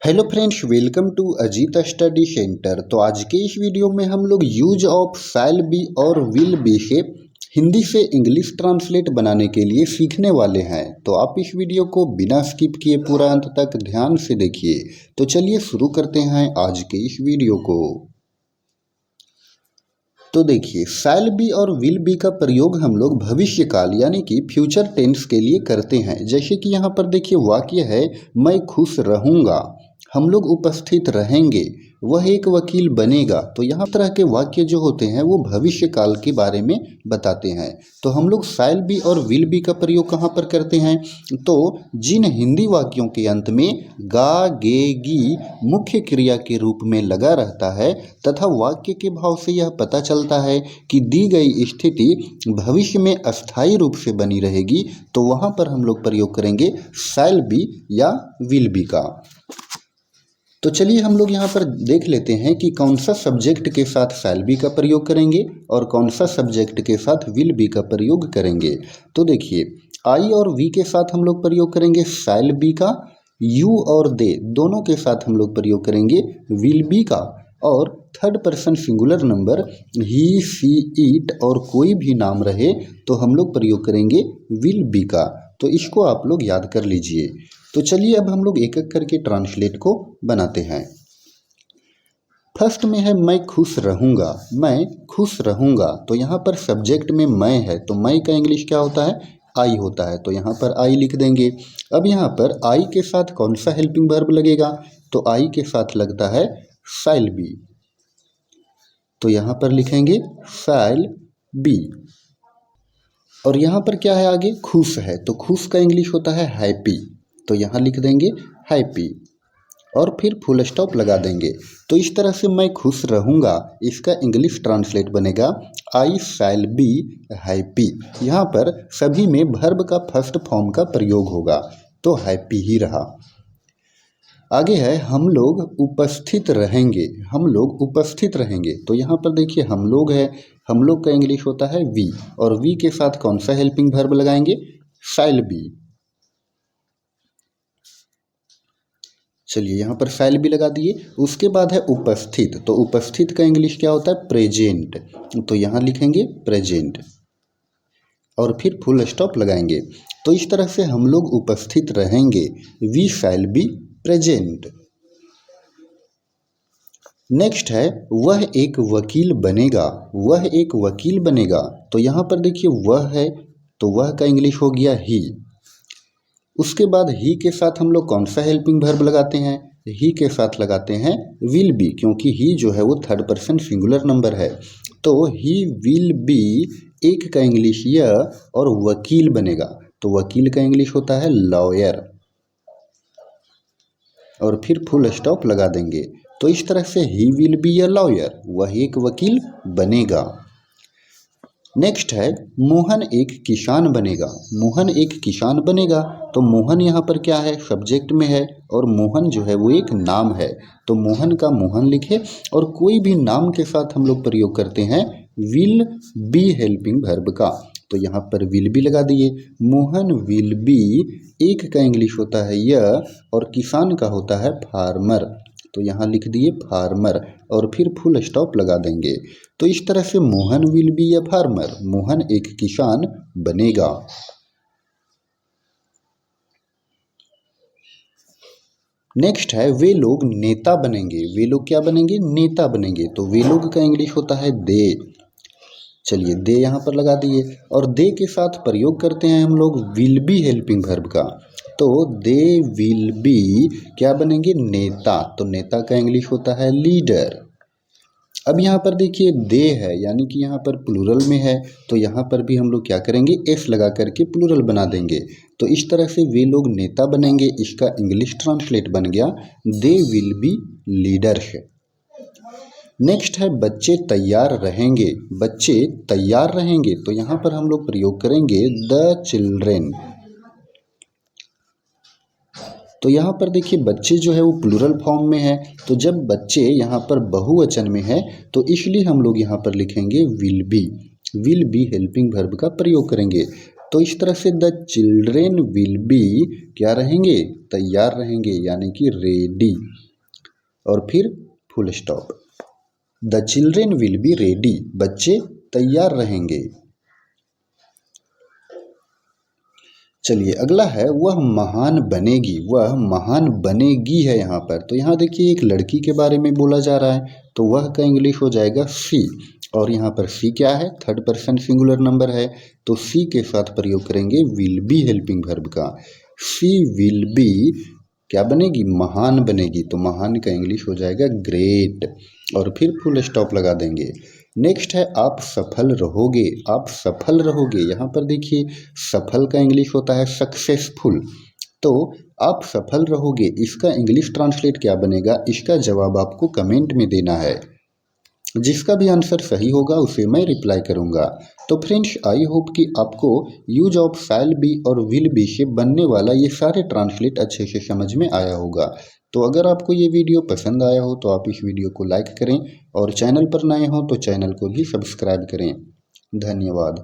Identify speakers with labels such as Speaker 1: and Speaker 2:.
Speaker 1: Hello friends, welcome to Ajit study centre. तो आज के इस वीडियो में हम लोग यूज ऑफ शैल बी और विल बी से हिंदी से इंग्लिश ट्रांसलेट बनाने के लिए सीखने वाले हैं। तो आप इस वीडियो को बिना स्किप किए पूरा अंत तक ध्यान से देखिए। तो चलिए शुरू करते हैं आज के इस वीडियो को। तो देखिए, शैल बी और विल बी का प्रयोग हम लोग भविष्य काल यानी कि फ्यूचर टेंस के लिए करते हैं। जैसे कि यहाँ पर देखिए वाक्य है, मैं खुश रहूँगा, हम लोग उपस्थित रहेंगे, वह एक वकील बनेगा। तो यहाँ तरह के वाक्य जो होते हैं वो भविष्य काल के बारे में बताते हैं। तो हम लोग शैल बी और विल बी का प्रयोग कहाँ पर करते हैं? तो जिन हिंदी वाक्यों के अंत में गा गे गी मुख्य क्रिया के रूप में लगा रहता है तथा वाक्य के भाव से यह पता चलता है कि दी गई स्थिति भविष्य में अस्थायी रूप से बनी रहेगी, तो वहाँ पर हम लोग प्रयोग करेंगे शैल बी या विल बी का। तो चलिए हम लोग यहाँ पर देख लेते हैं कि कौन सा सब्जेक्ट के साथ शैल बी का प्रयोग करेंगे और कौन सा सब्जेक्ट के साथ विल बी का प्रयोग करेंगे। तो देखिए, आई और वी के साथ हम लोग प्रयोग करेंगे शैल बी का, यू और दे दोनों के साथ हम लोग प्रयोग करेंगे विल बी का, और third person singular number he see it और कोई भी नाम रहे तो हम लोग प्रयोग करेंगे विल बी का। तो इसको आप लोग याद कर लीजिए। तो चलिए अब हम लोग एक एक करके ट्रांसलेट को बनाते हैं। फर्स्ट में है मैं खुश रहूँगा, मैं खुश रहूँगा। तो यहाँ पर सब्जेक्ट में मैं है, तो मैं का इंग्लिश क्या होता है? आई होता है। तो यहाँ पर आई लिख देंगे। अब यहाँ पर आई के साथ कौन सा हेल्पिंग वर्ब लगेगा? तो आई के साथ लगता है शैल बी। तो यहाँ पर लिखेंगे शैल बी। और यहाँ पर क्या है आगे? खुश है, तो खुश का इंग्लिश होता है हैप्पी। तो यहाँ लिख देंगे हैप्पी और फिर फुल स्टॉप लगा देंगे। तो इस तरह से मैं खुश रहूँगा, इसका इंग्लिश ट्रांसलेट बनेगा आई शैल बी हैप्पी। यहाँ पर सभी में वर्ब का फर्स्ट फॉर्म का प्रयोग होगा, तो हैप्पी ही रहा। आगे है हम लोग उपस्थित रहेंगे, हम लोग उपस्थित रहेंगे। तो यहाँ पर देखिए हम लोग है, हम लोग का इंग्लिश होता है वी, और वी के साथ कौन सा हेल्पिंग वर्ब लगाएंगे? Shall be. चलिए यहाँ पर शैल बी लगा दिए। उसके बाद है उपस्थित। तो उपस्थित का इंग्लिश क्या होता है? प्रेजेंट। तो यहाँ लिखेंगे प्रेजेंट और फिर फुल स्टॉप लगाएंगे। तो इस तरह से हम लोग उपस्थित रहेंगे, we shall be present. Next है वह एक वकील बनेगा, वह एक वकील बनेगा। तो यहाँ पर देखिए वह है, तो वह का इंग्लिश हो गया ही। उसके बाद ही के साथ हम लोग कौन सा हेल्पिंग वर्ब लगाते हैं? ही के साथ लगाते हैं विल बी, क्योंकि ही जो है वो थर्ड पर्सन सिंगुलर नंबर है। तो ही विल बी एक का इंग्लिश य और वकील बनेगा। तो वकील का इंग्लिश होता है लॉयर और फिर फुल स्टॉप लगा देंगे। तो इस तरह से he will be a lawyer, वह एक वकील बनेगा। नेक्स्ट है मोहन एक किसान बनेगा, मोहन एक किसान बनेगा। तो मोहन यहाँ पर क्या है? सब्जेक्ट में है, और मोहन जो है वो एक नाम है। तो मोहन का मोहन लिखे, और कोई भी नाम के साथ हम लोग प्रयोग करते हैं विल बी हेल्पिंग वर्ब का। तो यहाँ पर विल बी लगा दिए। मोहन विल बी एक का इंग्लिश होता है य और किसान का होता है फार्मर। तो यहाँ लिख दिए फार्मर और फिर फुल स्टॉप लगा देंगे। तो इस तरह से Mohan will be a farmer, Mohan एक किसान बनेगा। नेक्स्ट है वे लोग नेता बनेंगे, वे लोग क्या बनेंगे? नेता बनेंगे। तो वे लोग का इंग्लिश होता है दे। चलिए दे यहाँ पर लगा दिए, और दे के साथ प्रयोग करते हैं हम लोग विल बी हेल्पिंग वर्ब का। तो दे विल बी क्या बनेंगे? नेता। तो नेता का इंग्लिश होता है लीडर। अब यहाँ पर देखिए दे है, यानी कि यहाँ पर प्लूरल में है, तो यहाँ पर भी हम लोग क्या करेंगे? एस लगा करके प्लूरल बना देंगे। तो इस तरह से वे लोग नेता बनेंगे, इसका इंग्लिश ट्रांसलेट बन गया they will be leaders. Next है बच्चे तैयार रहेंगे, बच्चे तैयार रहेंगे। तो यहाँ पर हम लोग प्रयोग करेंगे द चिल्ड्रेन। तो यहाँ पर देखिए बच्चे जो है वो प्लूरल फॉर्म में है, तो जब बच्चे यहाँ पर बहुवचन में है तो इसलिए हम लोग यहाँ पर लिखेंगे विल बी हेल्पिंग वर्ब का प्रयोग करेंगे। तो इस तरह से द चिल्ड्रेन विल बी क्या रहेंगे, तैयार रहेंगे, यानी कि रेडी, और फिर full stop. The children will be ready, बच्चे तैयार रहेंगे। चलिए अगला है वह महान बनेगी, वह महान बनेगी है यहाँ पर। तो यहाँ देखिए एक लड़की के बारे में बोला जा रहा है, तो वह का इंग्लिश हो जाएगा सी, और यहाँ पर सी क्या है, थर्ड पर्सन सिंगुलर नंबर है, तो सी के साथ प्रयोग करेंगे विल बी हेल्पिंग वर्ब का। सी विल बी क्या बनेगी, महान बनेगी, तो महान का इंग्लिश हो जाएगा ग्रेट, और फिर फुल स्टॉप लगा देंगे। नेक्स्ट है आप सफल रहोगे, आप सफल रहोगे। यहाँ पर देखिए सफल का इंग्लिश होता है सक्सेसफुल, तो आप सफल रहोगे इसका इंग्लिश ट्रांसलेट क्या बनेगा, इसका जवाब आपको कमेंट में देना है। जिसका भी आंसर सही होगा उसे मैं रिप्लाई करूंगा। तो फ्रेंड्स आई होप कि आपको यूज ऑफ शैल बी और विल बी से बनने वाला ये सारे ट्रांसलेट अच्छे से समझ में आया होगा। तो अगर आपको ये वीडियो पसंद आया हो तो आप इस वीडियो को लाइक करें, और चैनल पर नए हो तो चैनल को भी सब्सक्राइब करें। धन्यवाद।